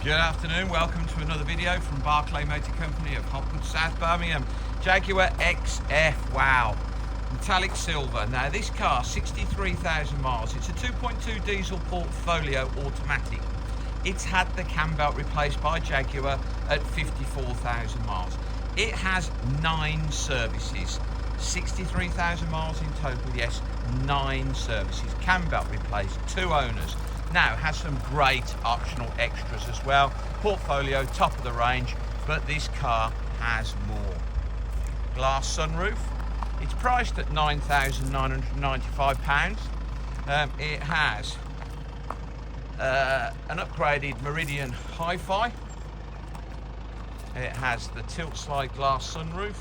Good afternoon, welcome to another video from Barclay Motor Company of Hopwood, South Birmingham. Jaguar XF, wow, metallic silver. Now this car, 63,000 miles. It's a 2.2 diesel portfolio automatic. It's had the cam belt replaced by Jaguar at 54,000 miles. It has 9 services, 63,000 miles in total, yes, 9 services. Cam belt replaced, 2 owners. Now, it has some great optional extras as well. Portfolio, top of the range, but this car has more. Glass sunroof. It's priced at £9,995. It has an upgraded Meridian Hi-Fi. It has the tilt slide glass sunroof.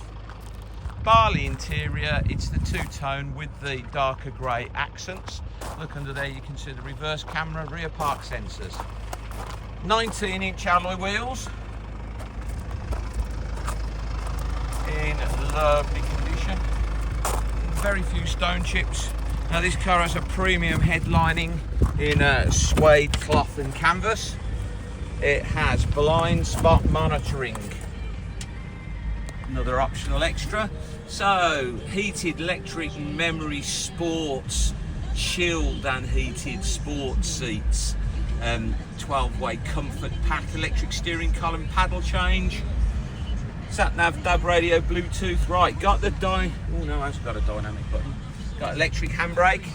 Barley interior, it's the two-tone with the darker grey accents. Look under there, you can see the reverse camera, rear park sensors. 19-inch alloy wheels in lovely condition. Very few stone chips. Now this car has a premium headlining in suede cloth and canvas. It has blind spot monitoring. Another optional extra. So, heated electric memory sports, chilled and heated sports seats, 12-way comfort pack, electric steering column, paddle change, sat nav, DAB radio, Bluetooth. Right, got the oh no, it's got a dynamic button. Got electric handbrake.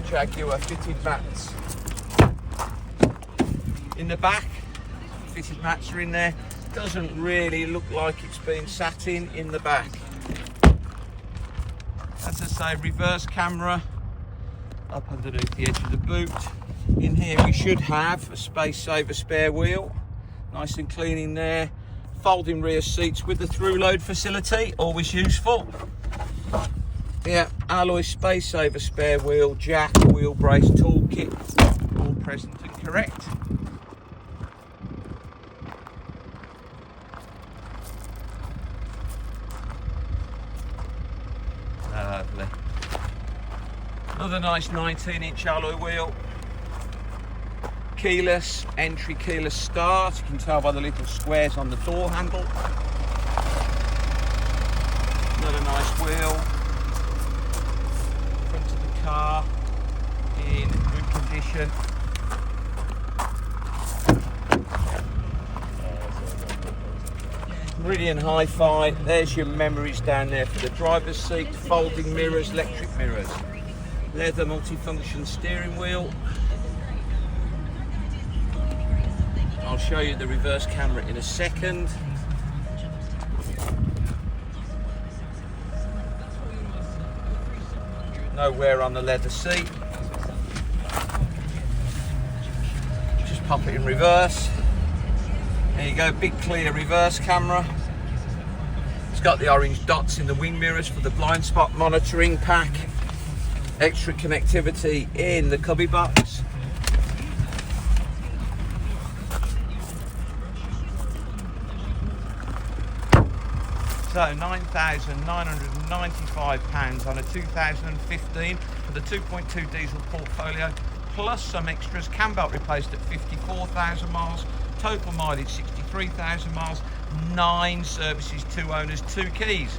Jaguar fitted mats. In the back, fitted mats are in there. Doesn't really look like it's been sat in the back. As I say, reverse camera up underneath the edge of the boot. In here we should have a space saver spare wheel, nice and clean in there. Folding rear seats with the through load facility, always useful. Yeah, alloy space saver spare wheel, jack, wheel brace, toolkit, all present and correct. Lovely. Another nice 19-inch alloy wheel. Keyless entry, keyless start. You can tell by the little squares on the door handle. Another nice wheel. Front of the car in good condition. Meridian Hi-Fi, there's your memories down there for the driver's seat, folding mirrors, electric mirrors, leather multifunction steering wheel. I'll show you the reverse camera in a second. No wear on the leather seat. Just pop it in reverse. There you go, big clear reverse camera. It's got the orange dots in the wing mirrors for the blind spot monitoring pack. Extra connectivity in the cubby box. So £9,995 on a 2015 for the 2.2 diesel portfolio, plus some extras. Cam belt replaced at 54,000 miles. Total mileage 63,000 miles, 9 services, 2 owners, 2 keys.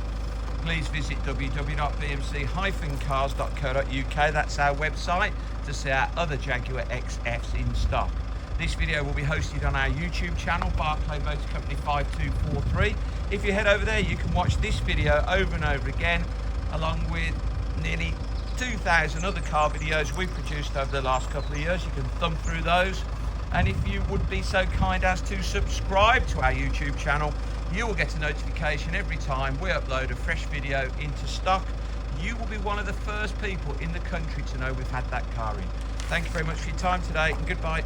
Please visit www.bmc-cars.co.uk. That's our website to see our other Jaguar XFs in stock. This video will be hosted on our YouTube channel, Barclay Motor Company 5243. If you head over there, you can watch this video over and over again, along with nearly 2,000 other car videos we've produced over the last couple of years. You can thumb through those. And if you would be so kind as to subscribe to our YouTube channel, you will get a notification every time we upload a fresh video into stock. You will be one of the first people in the country to know we've had that car in. Thank you very much for your time today, and goodbye.